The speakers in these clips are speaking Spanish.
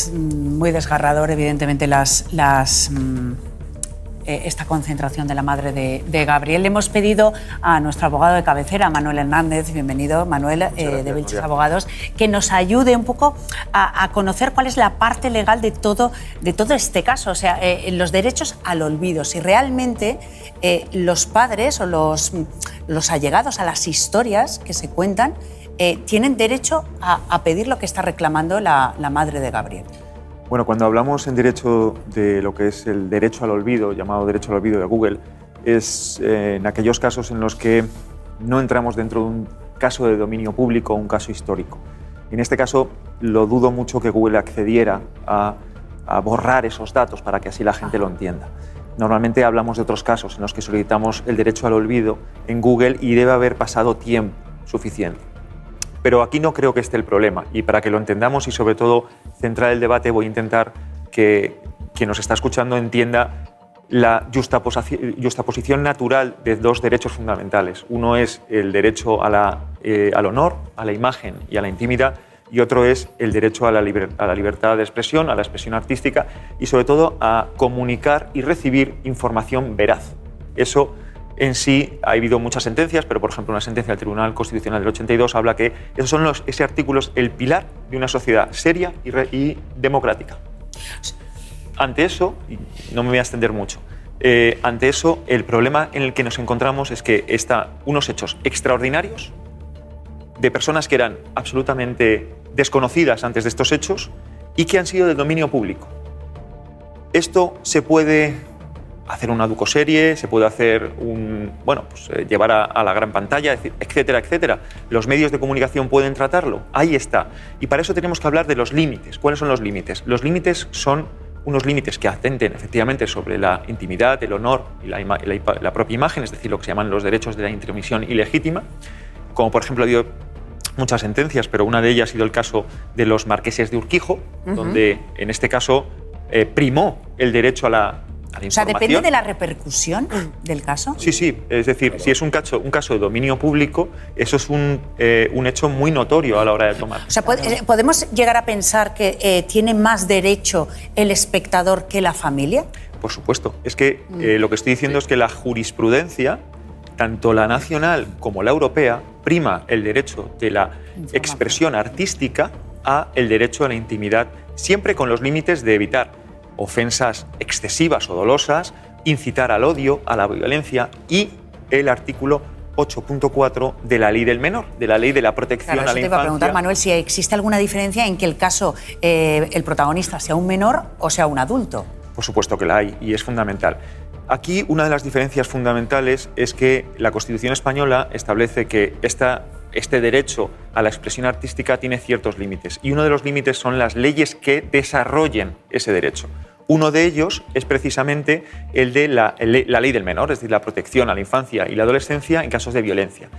Es muy desgarrador, evidentemente, esta concentración de la madre de Gabriel. Le hemos pedido a nuestro abogado de cabecera, Manuel Hernández, bienvenido, Manuel, de Vilches Abogados, que nos ayude un poco a conocer cuál es la parte legal de todo este caso, o sea, los derechos al olvido, si realmente los padres o los allegados a las historias que se cuentan tienen derecho a pedir lo que está reclamando la madre de Gabriel. Bueno, cuando hablamos en derecho de lo que es el derecho al olvido, llamado derecho al olvido de Google, es en aquellos casos en los que no entramos dentro de un caso de dominio público o un caso histórico. En este caso, lo dudo mucho que Google accediera a borrar esos datos para que así la gente lo entienda. Normalmente hablamos de otros casos en los que solicitamos el derecho al olvido en Google y debe haber pasado tiempo suficiente. Pero aquí no creo que esté el problema, y para que lo entendamos y sobre todo centrar el debate voy a intentar que quien nos está escuchando entienda la justaposición natural de dos derechos fundamentales. Uno es el derecho al honor, a la imagen y a la intimidad, y otro es el derecho a la libertad de expresión, a la expresión artística y sobre todo a comunicar y recibir información veraz. Eso en sí ha habido muchas sentencias, pero por ejemplo una sentencia del Tribunal Constitucional del 82 habla que esos son ese artículo es el pilar de una sociedad seria y democrática. Ante eso, y no me voy a extender mucho, ante eso el problema en el que nos encontramos es que están unos hechos extraordinarios de personas que eran absolutamente desconocidas antes de estos hechos y que han sido de dominio público. Esto se puede hacer una docuserie, se puede hacer llevar a la gran pantalla, etcétera, etcétera. Los medios de comunicación pueden tratarlo, ahí está. Y para eso tenemos que hablar de los límites. ¿Cuáles son los límites? Los límites son unos límites que atenten efectivamente sobre la intimidad, el honor y la propia imagen, es decir, lo que se llaman los derechos de la intromisión ilegítima, como por ejemplo ha habido muchas sentencias, pero una de ellas ha sido el caso de los marqueses de Urquijo, donde en este caso primó el derecho a la o sea, ¿depende de la repercusión del caso? Sí. Es decir, si es un caso de dominio público, eso es un hecho muy notorio a la hora de tomar. O sea, ¿podemos llegar a pensar que tiene más derecho el espectador que la familia? Por supuesto. Es que lo que estoy diciendo es que la jurisprudencia, tanto la nacional como la europea, prima el derecho de la expresión artística a el derecho a la intimidad, siempre con los límites de evitar ofensas excesivas o dolosas, incitar al odio, a la violencia y el artículo 8.4 de la Ley del Menor, de la Ley de la Protección a la Infancia. Te iba a preguntar, Manuel, si existe alguna diferencia en que el caso, el protagonista sea un menor o sea un adulto. Por supuesto que la hay y es fundamental. Aquí una de las diferencias fundamentales es que la Constitución española establece que este derecho a la expresión artística tiene ciertos límites y uno de los límites son las leyes que desarrollen ese derecho. Uno de ellos es precisamente el de la ley del menor, es decir, la protección a la infancia y la adolescencia en casos de violencia.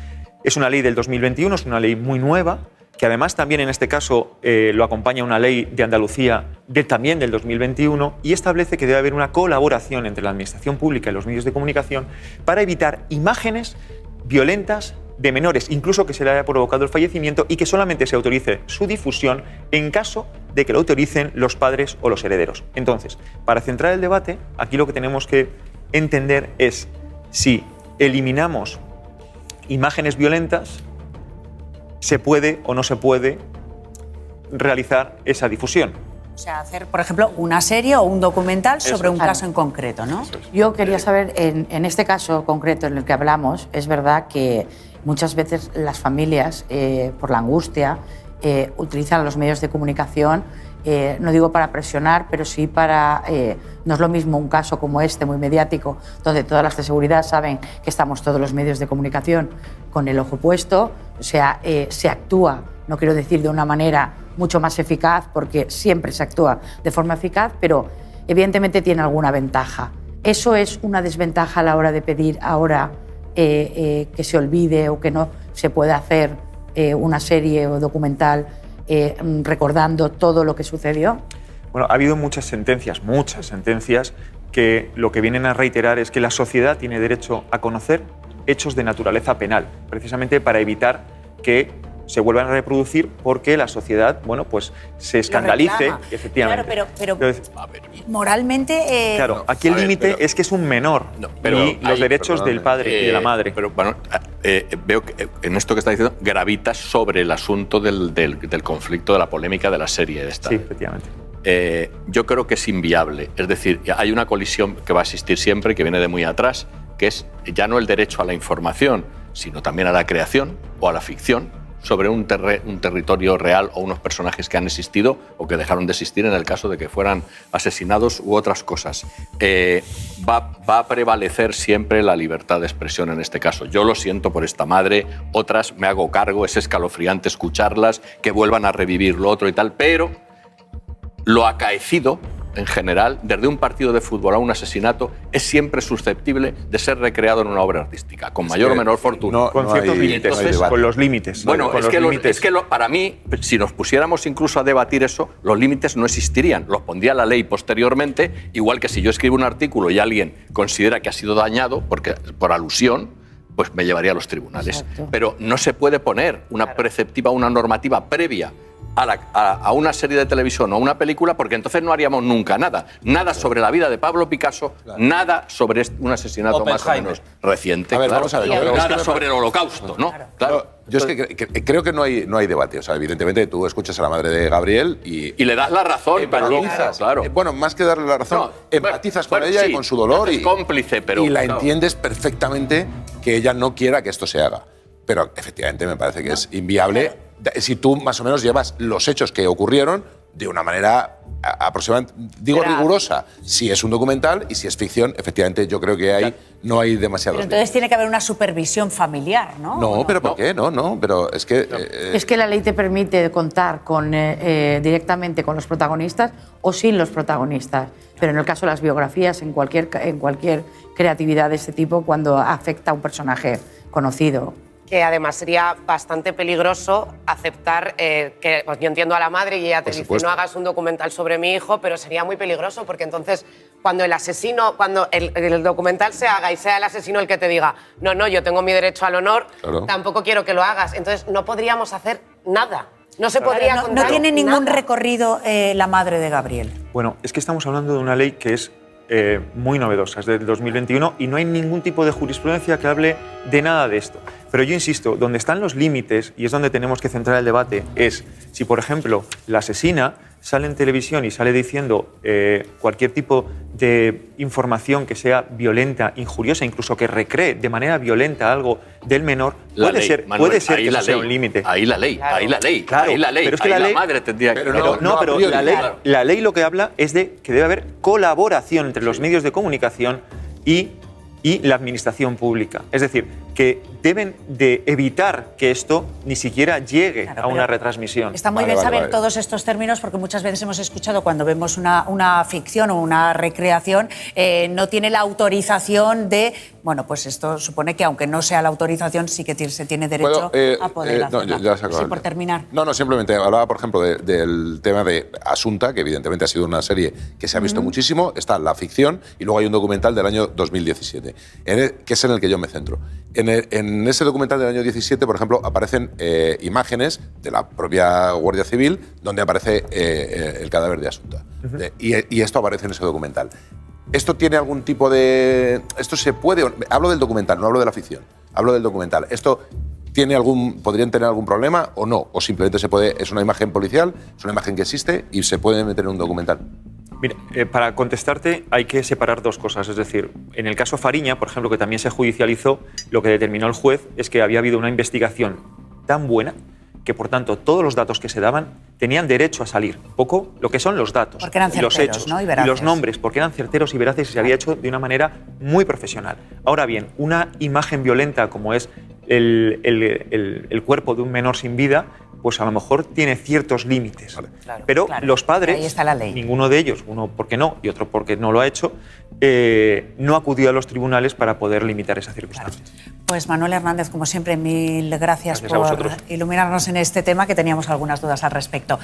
Es una ley del 2021, es una ley muy nueva, que además también en este caso lo acompaña una ley de Andalucía también del 2021 y establece que debe haber una colaboración entre la administración pública y los medios de comunicación para evitar imágenes violentas de menores, incluso que se le haya provocado el fallecimiento y que solamente se autorice su difusión en caso de que lo autoricen los padres o los herederos. Entonces, para centrar el debate, aquí lo que tenemos que entender es si eliminamos imágenes violentas, se puede o no se puede realizar esa difusión. O sea, hacer, por ejemplo, una serie o un documental sobre un caso en concreto, ¿no? Yo quería saber, en este caso concreto en el que hablamos, es verdad que muchas veces las familias, por la angustia, utilizan los medios de comunicación, no digo para presionar, pero sí para... no es lo mismo un caso como este, muy mediático, donde todas las de seguridad saben que estamos todos los medios de comunicación con el ojo puesto, o sea, se actúa, no quiero decir de una manera mucho más eficaz, porque siempre se actúa de forma eficaz, pero evidentemente tiene alguna ventaja. ¿Eso es una desventaja a la hora de pedir ahora que se olvide o que no se pueda hacer una serie o documental recordando todo lo que sucedió? Bueno, ha habido muchas sentencias que lo que vienen a reiterar es que la sociedad tiene derecho a conocer hechos de naturaleza penal, precisamente para evitar que se vuelvan a reproducir porque la sociedad, bueno, pues se escandalice, efectivamente. Claro, pero Entonces, moralmente... claro, aquí el límite es que es un menor y los derechos del padre y de la madre. Pero bueno, veo que en esto que está diciendo gravita sobre el asunto del conflicto, de la polémica de la serie esta. Sí, efectivamente. Yo creo que es inviable. Es decir, hay una colisión que va a existir siempre, que viene de muy atrás, que es ya no el derecho a la información, sino también a la creación o a la ficción sobre un territorio real o unos personajes que han existido o que dejaron de existir en el caso de que fueran asesinados u otras cosas. Va a prevalecer siempre la libertad de expresión en este caso. Yo lo siento por esta madre, otras me hago cargo, es escalofriante escucharlas, que vuelvan a revivir lo otro y tal, pero lo acaecido, en general, desde un partido de fútbol a un asesinato, es siempre susceptible de ser recreado en una obra artística, con mayor o menor fortuna. Con ciertos límites, con los límites. Bueno, con es que para mí, si nos pusiéramos incluso a debatir eso, los límites no existirían. Los pondría la ley posteriormente, igual que si yo escribo un artículo y alguien considera que ha sido dañado por alusión, pues me llevaría a los tribunales. Exacto. Pero no se puede poner una preceptiva, una normativa previa a una serie de televisión o a una película, porque entonces no haríamos nunca nada. Nada sobre la vida de Pablo Picasso, nada sobre un asesinato más o menos reciente. A ver, vamos a ver. Nada sobre el Holocausto, ¿no? Claro. Yo es que creo que no hay debate. O sea, evidentemente tú escuchas a la madre de Gabriel y le das la razón. Empatizas. Claro. Bueno, más que darle la razón, empatizas con ella y con su dolor. Es cómplice, pero... Y la entiendes perfectamente que ella no quiera que esto se haga. Pero efectivamente me parece que es inviable si tú más o menos llevas los hechos que ocurrieron de una manera aproximadamente, digo rigurosa, si es un documental, y si es ficción, efectivamente yo creo que ahí no hay demasiados. Pero entonces tiene que haber una supervisión familiar, ¿no? No, pero ¿por qué? No, pero es que... Es que la ley te permite contar directamente con los protagonistas o sin los protagonistas. Pero en el caso de las biografías, en cualquier creatividad de este tipo, cuando afecta a un personaje conocido. Que además sería bastante peligroso aceptar que, pues yo entiendo a la madre y ella te dice no hagas un documental sobre mi hijo, pero sería muy peligroso porque entonces cuando el asesino, cuando el documental se haga y sea el asesino el que te diga no, yo tengo mi derecho al honor, tampoco quiero que lo hagas, entonces no podríamos hacer nada. No se podría contar. No tiene ningún nada. recorrido la madre de Gabriel. Bueno, es que estamos hablando de una ley que es muy novedosa, es del 2021 y no hay ningún tipo de jurisprudencia que hable de nada de esto. Pero yo insisto, donde están los límites, y es donde tenemos que centrar el debate, es si, por ejemplo, la asesina sale en televisión y sale diciendo cualquier tipo de información que sea violenta, injuriosa, incluso que recree de manera violenta algo del menor, puede ser que eso sea un límite. Ahí la ley. Claro, pero es que la madre tendría que... Pero la ley lo que habla es de que debe haber colaboración entre los medios de comunicación y la administración pública. Es decir, que deben de evitar que esto ni siquiera llegue a una retransmisión. Está muy bien saber todos estos términos porque muchas veces hemos escuchado cuando vemos una ficción o una recreación no tiene la autorización de... Bueno, pues esto supone que aunque no sea la autorización sí que se tiene derecho a poder hacerlo. Sí, por terminar. No, simplemente hablaba, por ejemplo, del tema de Asunta, que evidentemente ha sido una serie que se ha visto muchísimo. Está la ficción y luego hay un documental del año 2017, que es en el que yo me centro. En ese documental del año 17, por ejemplo, aparecen imágenes de la propia Guardia Civil donde aparece el cadáver de Asunta. Y esto aparece en ese documental. ¿Esto tiene algún tipo de...? ¿Esto se puede...? Hablo del documental, no hablo de la ficción. Hablo del documental. ¿Esto podrían tener algún problema o no? ¿O simplemente es una imagen policial, es una imagen que existe y se puede meter en un documental? Mira, para contestarte hay que separar dos cosas. Es decir, en el caso Fariña, por ejemplo, que también se judicializó, lo que determinó el juez es que había habido una investigación tan buena que, por tanto, todos los datos que se daban tenían derecho a salir. Poco lo que son los datos, porque eran certeros, los hechos, ¿no? y los nombres, porque eran certeros y veraces y se había hecho de una manera muy profesional. Ahora bien, una imagen violenta como es el cuerpo de un menor sin vida, pues a lo mejor tiene ciertos límites. Vale. Pero los padres, ahí está la ley. Ninguno de ellos, uno porque no y otro porque no lo ha hecho, no acudió a los tribunales para poder limitar esa circunstancia. Pues Manuel Hernández, como siempre, mil gracias por iluminarnos en este tema, que teníamos algunas dudas al respecto.